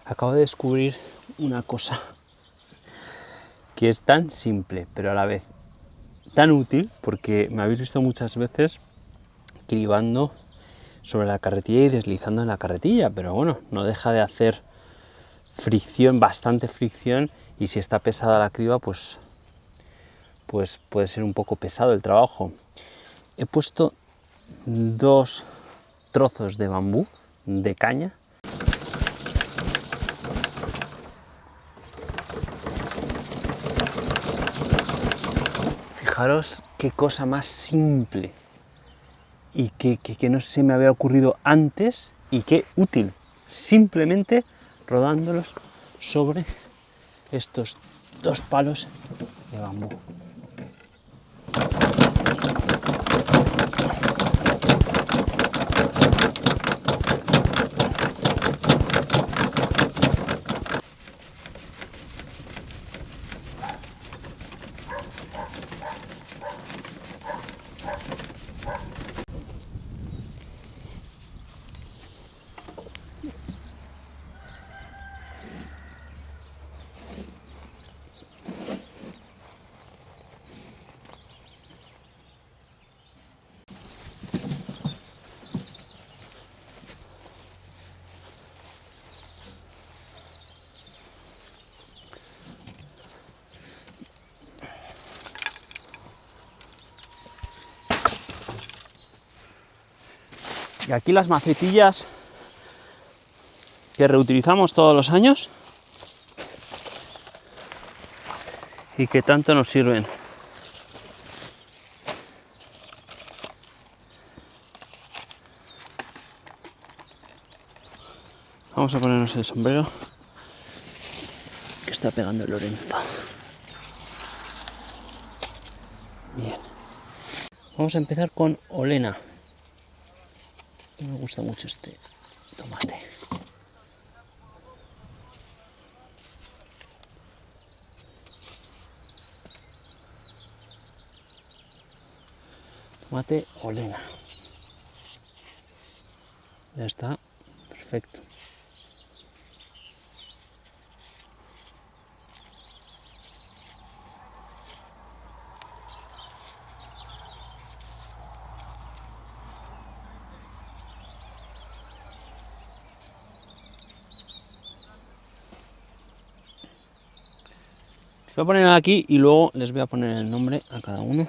Acabo de descubrir una cosa que es tan simple, pero a la vez tan útil, porque me habéis visto muchas veces cribando sobre la carretilla y deslizando en la carretilla, pero bueno, no deja de hacer fricción, bastante fricción, y si está pesada la criba, pues puede ser un poco pesado el trabajo. He puesto 2 trozos de bambú, de caña. Fijaros qué cosa más simple y que no se me había ocurrido antes y qué útil, simplemente rodándolos sobre estos 2 palos de bambú. Y aquí las macetillas que reutilizamos todos los años y que tanto nos sirven. Vamos a ponernos el sombrero que está pegando el Lorenzo. Bien. Vamos a empezar con Olena. Me gusta mucho este tomate. Tomate Olena. Ya está, perfecto. Los voy a poner aquí y luego les voy a poner el nombre a cada uno.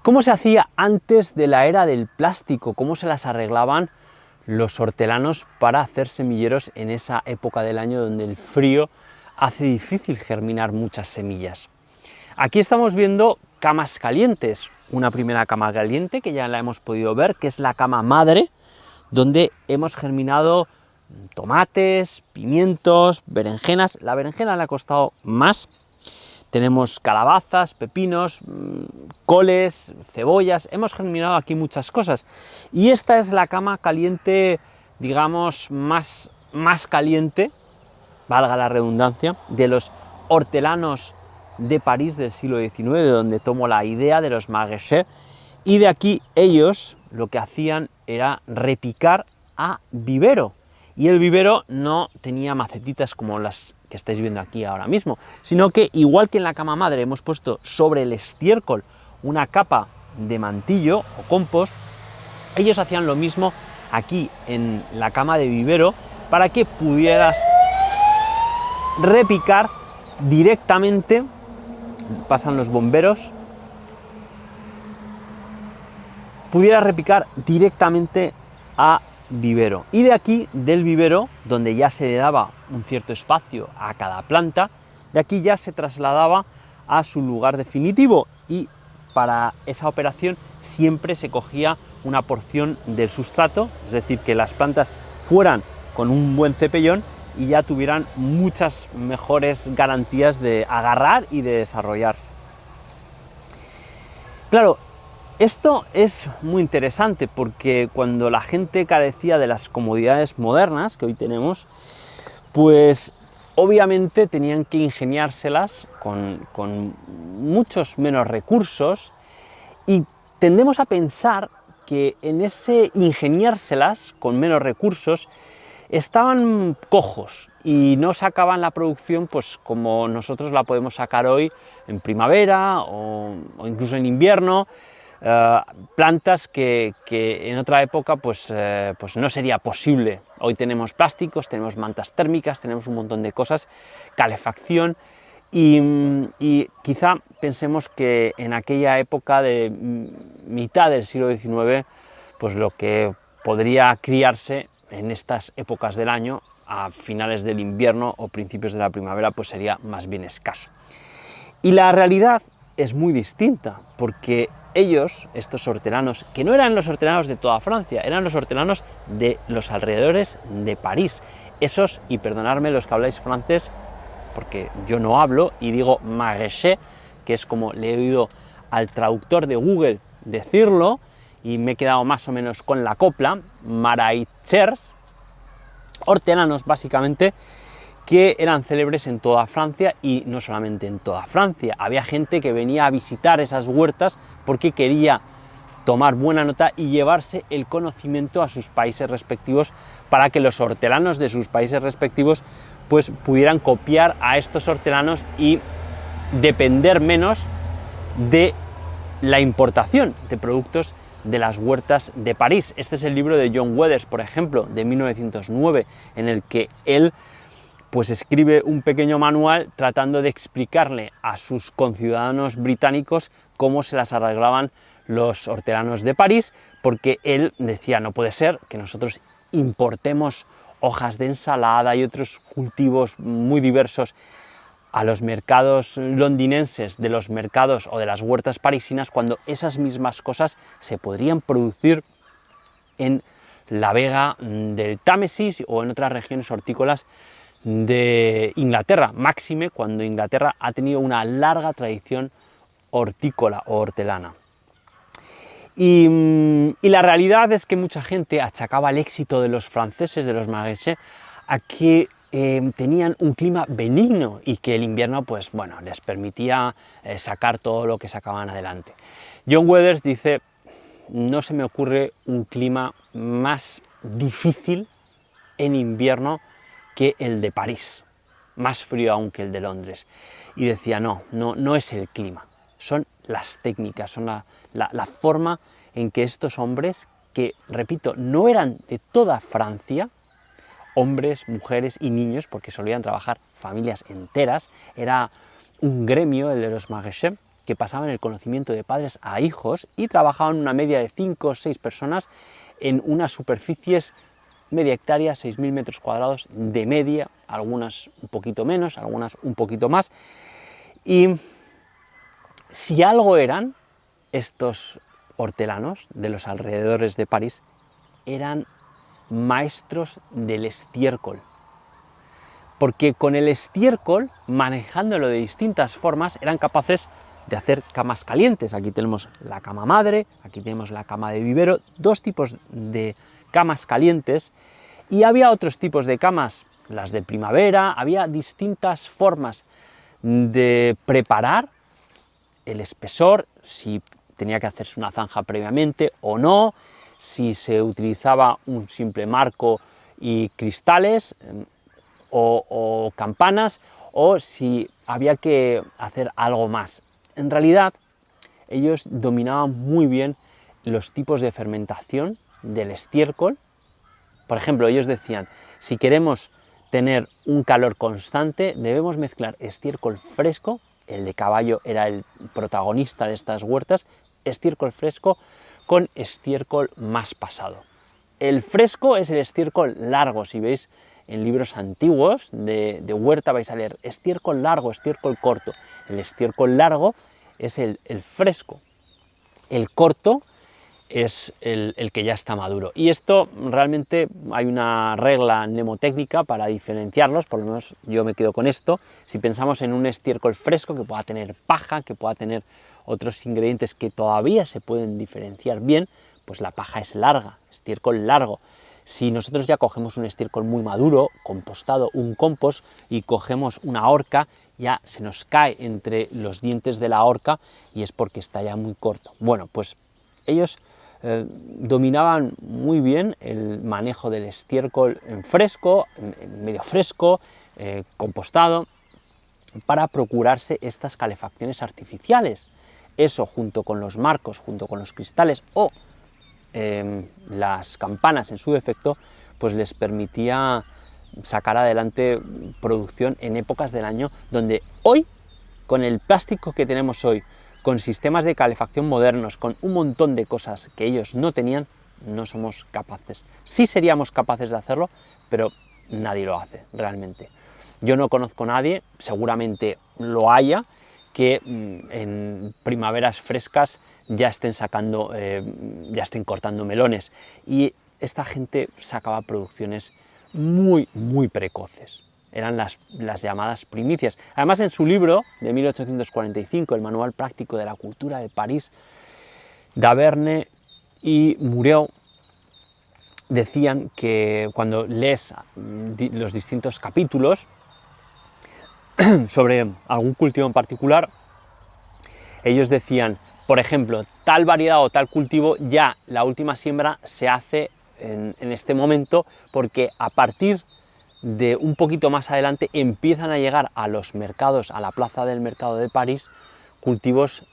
¿Cómo se hacía antes de la era del plástico? ¿Cómo se las arreglaban los hortelanos para hacer semilleros en esa época del año donde el frío hace difícil germinar muchas semillas? Aquí estamos viendo camas calientes. Una primera cama caliente que ya la hemos podido ver, que es la cama madre, donde hemos germinado tomates, pimientos, berenjenas. La berenjena le ha costado más. Tenemos calabazas, pepinos, coles, cebollas, hemos germinado aquí muchas cosas. Y esta es la cama caliente, digamos, más caliente, valga la redundancia, de los hortelanos de París del siglo XIX, de donde tomo la idea de los maraîchers, y de aquí ellos lo que hacían era repicar a vivero. Y el vivero no tenía macetitas como las que estáis viendo aquí ahora mismo, sino que igual que en la cama madre hemos puesto sobre el estiércol una capa de mantillo o compost, ellos hacían lo mismo aquí en la cama de vivero para que pudieras repicar directamente. Pasan los bomberos, pudieras repicar directamente a vivero. Y de aquí, del vivero, donde ya se le daba un cierto espacio a cada planta, de aquí ya se trasladaba a su lugar definitivo, y para esa operación siempre se cogía una porción del sustrato, es decir, que las plantas fueran con un buen cepellón y ya tuvieran muchas mejores garantías de agarrar y de desarrollarse. Claro, esto es muy interesante porque cuando la gente carecía de las comodidades modernas que hoy tenemos, pues obviamente tenían que ingeniárselas con muchos menos recursos, y tendemos a pensar que en ese ingeniárselas con menos recursos estaban cojos y no sacaban la producción pues como nosotros la podemos sacar hoy en primavera o incluso en invierno. Plantas que en otra época pues no sería posible. Hoy tenemos plásticos, tenemos mantas térmicas, tenemos un montón de cosas, calefacción, y quizá pensemos que en aquella época de mitad del siglo XIX, pues lo que podría criarse en estas épocas del año, a finales del invierno o principios de la primavera, pues sería más bien escaso. Y la realidad es muy distinta, porque ellos, estos hortelanos, que no eran los hortelanos de toda Francia, eran los hortelanos de los alrededores de París, esos, y perdonadme los que habláis francés, porque yo no hablo y digo maraîcher, que es como le he oído al traductor de Google decirlo, y me he quedado más o menos con la copla, maraîchers, hortelanos básicamente, que eran célebres en toda Francia, y no solamente en toda Francia, había gente que venía a visitar esas huertas porque quería tomar buena nota y llevarse el conocimiento a sus países respectivos, para que los hortelanos de sus países respectivos pues pudieran copiar a estos hortelanos y depender menos de la importación de productos de las huertas de París. Este es el libro de John Weathers, por ejemplo, de 1909, en el que él pues escribe un pequeño manual tratando de explicarle a sus conciudadanos británicos cómo se las arreglaban los hortelanos de París, porque él decía, no puede ser que nosotros importemos hojas de ensalada y otros cultivos muy diversos a los mercados londinenses, de los mercados o de las huertas parisinas, cuando esas mismas cosas se podrían producir en la vega del Támesis o en otras regiones hortícolas de Inglaterra, máxime cuando Inglaterra ha tenido una larga tradición hortícola o hortelana. Y la realidad es que mucha gente achacaba el éxito de los franceses, de los maraîchers, a que tenían un clima benigno y que el invierno, pues bueno, les permitía sacar todo lo que sacaban adelante. John Weathers dice, no se me ocurre un clima más difícil en invierno que el de París, más frío aún que el de Londres. Y decía, no es el clima, son las técnicas, son la forma en que estos hombres, que, repito, no eran de toda Francia, hombres, mujeres y niños, porque solían trabajar familias enteras, era un gremio, el de los maraîchers, que pasaban el conocimiento de padres a hijos y trabajaban una media de 5 o 6 personas en unas superficies media hectárea, 6.000 metros cuadrados de media, algunas un poquito menos, algunas un poquito más. Y si algo eran estos hortelanos de los alrededores de París, eran maestros del estiércol, porque con el estiércol, manejándolo de distintas formas, eran capaces de hacer camas calientes. Aquí tenemos la cama madre, aquí tenemos la cama de vivero, dos tipos de camas calientes, y había otros tipos de camas, las de primavera, había distintas formas de preparar el espesor, si tenía que hacerse una zanja previamente o no, si se utilizaba un simple marco y cristales o campanas, o si había que hacer algo más. En realidad, ellos dominaban muy bien los tipos de fermentación del estiércol. Por ejemplo, ellos decían, si queremos tener un calor constante, debemos mezclar estiércol fresco, el de caballo era el protagonista de estas huertas, estiércol fresco con estiércol más pasado. El fresco es el estiércol largo, si veis en libros antiguos de huerta vais a leer estiércol largo, estiércol corto. El estiércol largo es el fresco, el corto es el que ya está maduro. Y esto realmente hay una regla mnemotécnica para diferenciarlos, por lo menos yo me quedo con esto. Si pensamos en un estiércol fresco que pueda tener paja, que pueda tener otros ingredientes que todavía se pueden diferenciar bien, pues la paja es larga, estiércol largo. Si nosotros ya cogemos un estiércol muy maduro, compostado, un compost, y cogemos una horca, ya se nos cae entre los dientes de la horca y es porque está ya muy corto. Bueno, pues ellos dominaban muy bien el manejo del estiércol en fresco, en medio fresco, compostado, para procurarse estas calefacciones artificiales. Eso, junto con los marcos, junto con los cristales o las campanas en su defecto, pues les permitía sacar adelante producción en épocas del año donde hoy, con el plástico que tenemos hoy, con sistemas de calefacción modernos, con un montón de cosas que ellos no tenían, no somos capaces. Sí seríamos capaces de hacerlo, pero nadie lo hace realmente. Yo no conozco a nadie, seguramente lo haya, que en primaveras frescas ya estén sacando, ya estén cortando melones. Y esta gente sacaba producciones muy precoces. Eran las llamadas primicias. Además, en su libro de 1845, el Manual Práctico de la Cultura de París, Daverne y Muriau decían que cuando lees los distintos capítulos sobre algún cultivo en particular, ellos decían, por ejemplo, tal variedad o tal cultivo, ya la última siembra se hace en este momento, porque a partir de un poquito más adelante empiezan a llegar a los mercados, a la plaza del mercado de París, cultivos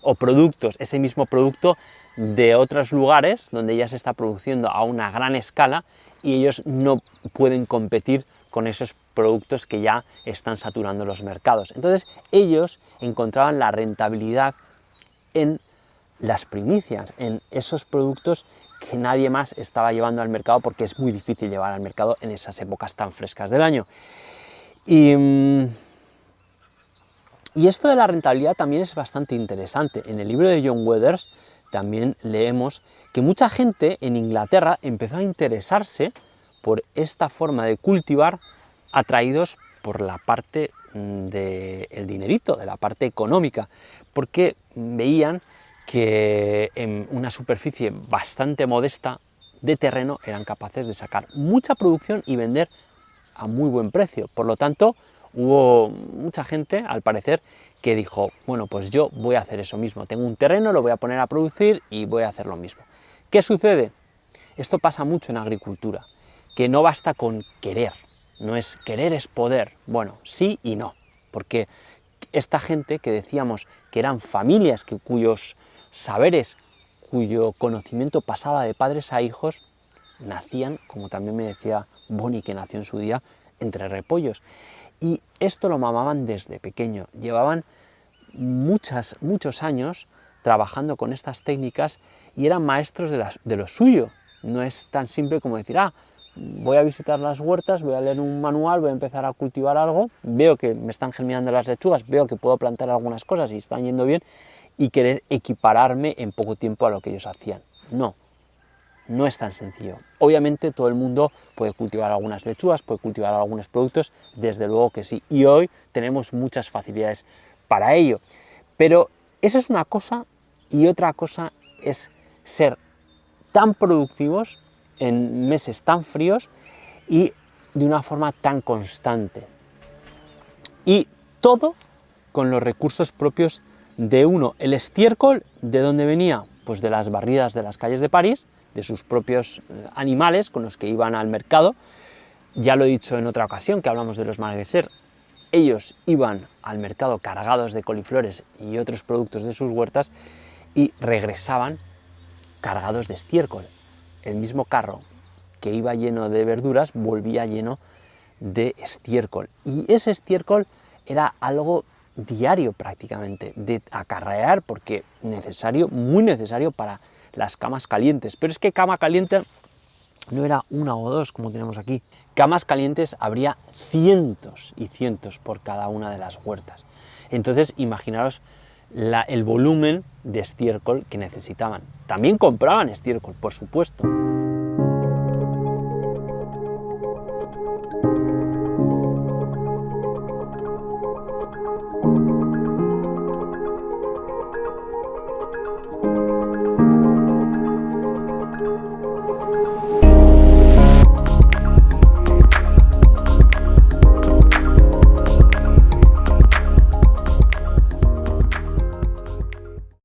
o productos, ese mismo producto de otros lugares donde ya se está produciendo a una gran escala y ellos no pueden competir con esos productos que ya están saturando los mercados. Entonces ellos encontraban la rentabilidad en las primicias, en esos productos que nadie más estaba llevando al mercado, porque es muy difícil llevar al mercado en esas épocas tan frescas del año. Y esto de la rentabilidad también es bastante interesante. En el libro de John Weathers también leemos que mucha gente en Inglaterra empezó a interesarse por esta forma de cultivar, atraídos por la parte del dinerito, de la parte económica, porque veían que en una superficie bastante modesta de terreno eran capaces de sacar mucha producción y vender a muy buen precio. Por lo tanto, hubo mucha gente, al parecer, que dijo, bueno, pues yo voy a hacer eso mismo, tengo un terreno, lo voy a poner a producir y voy a hacer lo mismo. ¿Qué sucede? Esto pasa mucho en agricultura, que no basta con querer, no es querer es poder, bueno, sí y no, porque esta gente que decíamos que eran familias cuyos saberes, cuyo conocimiento pasaba de padres a hijos, nacían, como también me decía Bonnie, que nació en su día, entre repollos. Y esto lo mamaban desde pequeño, llevaban muchos años trabajando con estas técnicas y eran maestros de lo suyo. No es tan simple como decir, voy a visitar las huertas, voy a leer un manual, voy a empezar a cultivar algo, veo que me están germinando las lechugas, veo que puedo plantar algunas cosas y están yendo bien, y querer equipararme en poco tiempo a lo que ellos hacían. No, no es tan sencillo. Obviamente todo el mundo puede cultivar algunas lechugas, puede cultivar algunos productos, desde luego que sí, y hoy tenemos muchas facilidades para ello. Pero eso es una cosa, y otra cosa es ser tan productivos en meses tan fríos y de una forma tan constante. Y todo con los recursos propios de uno. El estiércol, ¿de dónde venía? Pues de las barridas de las calles de París, de sus propios animales con los que iban al mercado. Ya lo he dicho en otra ocasión que hablamos de los maraqueser, ellos iban al mercado cargados de coliflores y otros productos de sus huertas y regresaban cargados de estiércol. El mismo carro que iba lleno de verduras volvía lleno de estiércol. Y ese estiércol era algo diario prácticamente, de acarrear, porque necesario, muy necesario para las camas calientes. Pero es que cama caliente no era una o dos como tenemos aquí. Camas calientes habría cientos y cientos por cada una de las huertas. Entonces imaginaros el volumen de estiércol que necesitaban. También compraban estiércol, por supuesto,